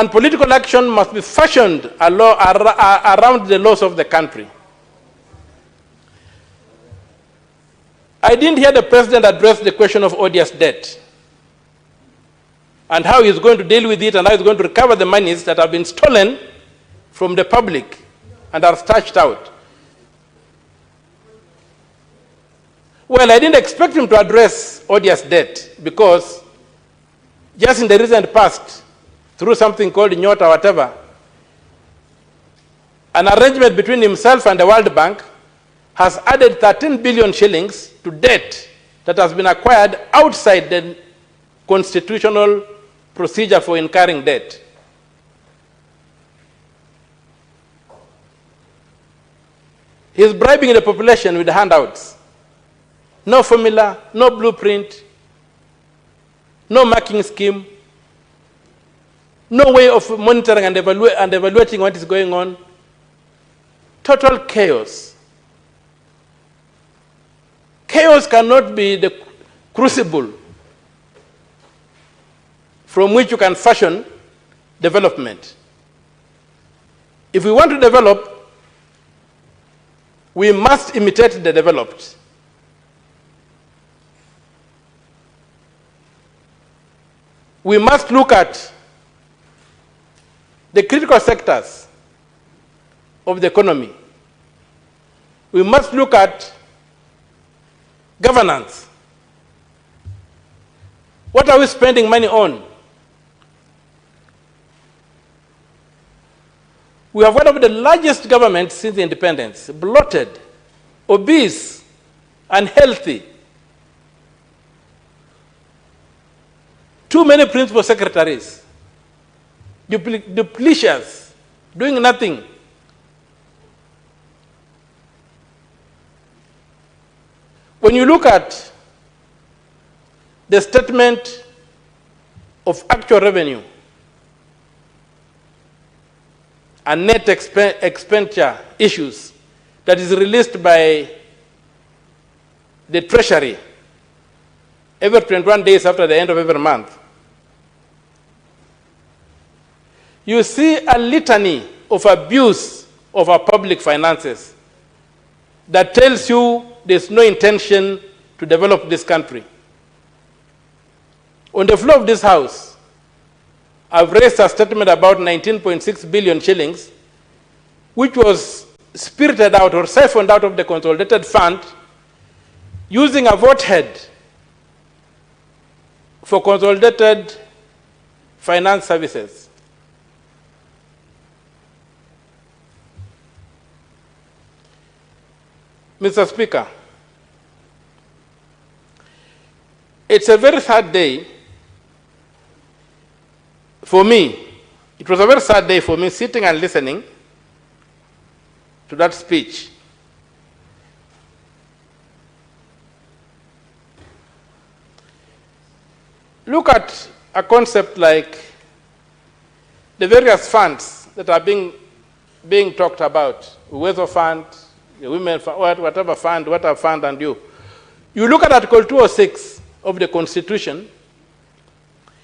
And political action must be fashioned around the laws of the country. I didn't hear the president address the question of odious debt and how he's going to deal with it and how he's going to recover the monies that have been stolen from the public and are stashed out. Well, I didn't expect him to address odious debt because just in the recent past, through something called Nyota or whatever, an arrangement between himself and the World Bank has added 13 billion shillings to debt that has been acquired outside the constitutional procedure for incurring debt. He's bribing the population with handouts. No formula, no blueprint, no marking scheme, no way of monitoring and evaluating what is going on. Total chaos. Chaos cannot be the crucible from which you can fashion development. If we want to develop, we must imitate the developed. We must look at the critical sectors of the economy. We must look at governance. What are we spending money on? We have one of the largest governments since independence, bloated, obese, unhealthy. Too many principal secretaries, duplicious, doing nothing. When you look at the statement of actual revenue and net expenditure issues that is released by the Treasury every 21 days after the end of every month, you see a litany of abuse of our public finances that tells you there's no intention to develop this country. On the floor of this House, I've raised a statement about 19.6 billion shillings, which was spirited out or siphoned out of the consolidated fund using a vote head for consolidated finance services. Mr. Speaker, it's a very sad day for me. It was a very sad day for me sitting and listening to that speech. Look at a concept like the various funds that are being talked about, Weather Fund, the Women Fund, whatever fund, whatever fund, and you. You look at Article 206 of the Constitution,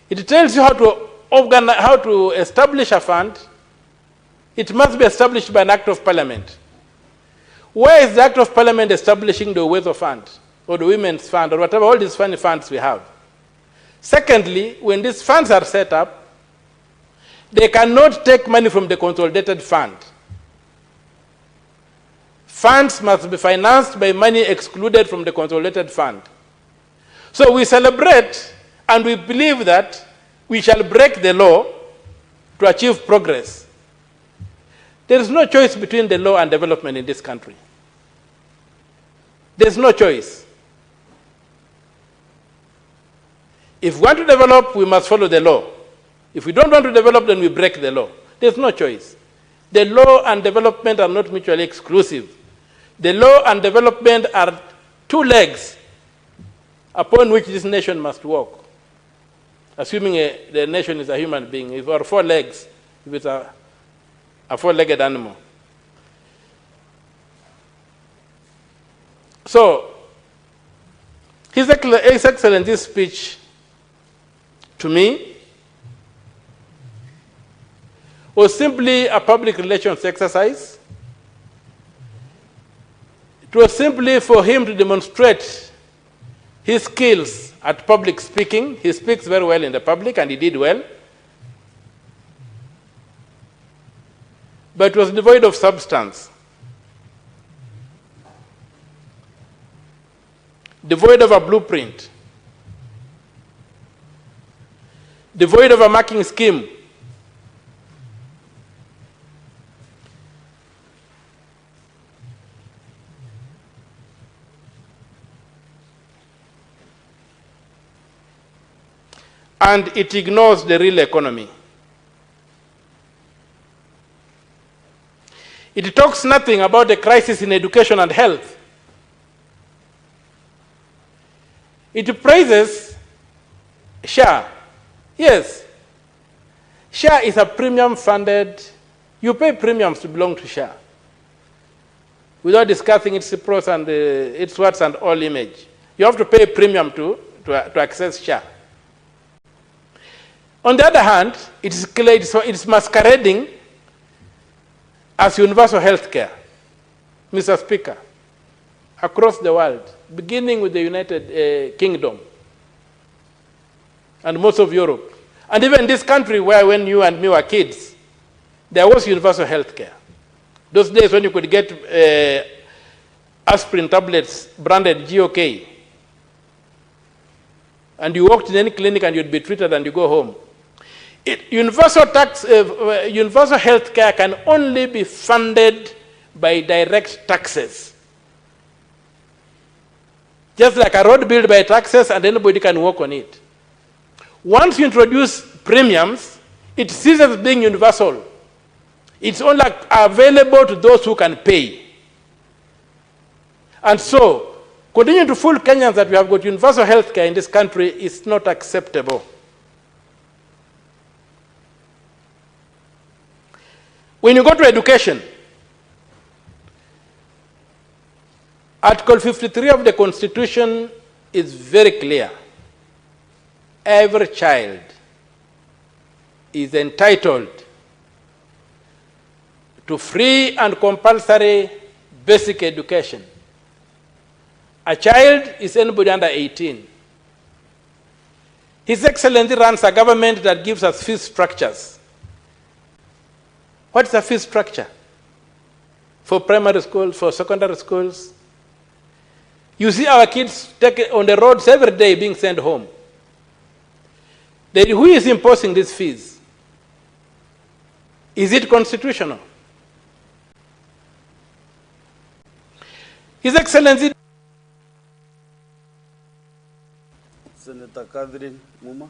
it tells you how to establish a fund. It must be established by an Act of Parliament. Where is the Act of Parliament establishing the Weather Fund, or the Women's Fund, or whatever, all these funny funds we have? Secondly, when these funds are set up, they cannot take money from the consolidated fund. Funds must be financed by money excluded from the consolidated fund. So we celebrate and we believe that we shall break the law to achieve progress. There is no choice between the law and development in this country. There is no choice. If we want to develop, we must follow the law. If we don't want to develop, then we break the law. There's no choice. The law and development are not mutually exclusive. The law and development are two legs upon which this nation must walk. Assuming the nation is a human being, if there are four legs, if it's a four-legged animal. So, His Excellency's speech, to me, was simply a public relations exercise. It was simply for him to demonstrate his skills at public speaking. He speaks very well in the public, and he did well. But it was devoid of substance, devoid of a blueprint, devoid of a marking scheme. And it ignores the real economy. It talks nothing about the crisis in education and health. It praises SHA. Yes, SHA is a premium funded, you pay premiums to belong to SHA without discussing its pros and its words and all image. You have to pay a premium to access SHA. On the other hand, it's masquerading as universal health care, Mr. Speaker, across the world, beginning with the United Kingdom and most of Europe. And even in this country where when you and me were kids, there was universal health care. Those days when you could get aspirin tablets branded GOK, and you walked in any clinic and you'd be treated and you go home. Universal health care can only be funded by direct taxes. Just like a road built by taxes and anybody can walk on it. Once you introduce premiums, it ceases being universal. It's only available to those who can pay. And so, continuing to fool Kenyans that we have got universal health care in this country is not acceptable. When you go to education, Article 53 of the Constitution is very clear. Every child is entitled to free and compulsory basic education. A child is anybody under 18. His Excellency runs a government that gives us fee structures. What's the fee structure for primary schools, for secondary schools? You see our kids on the roads every day being sent home. Who is imposing these fees? Is it constitutional? His Excellency Senator Catherine Muma.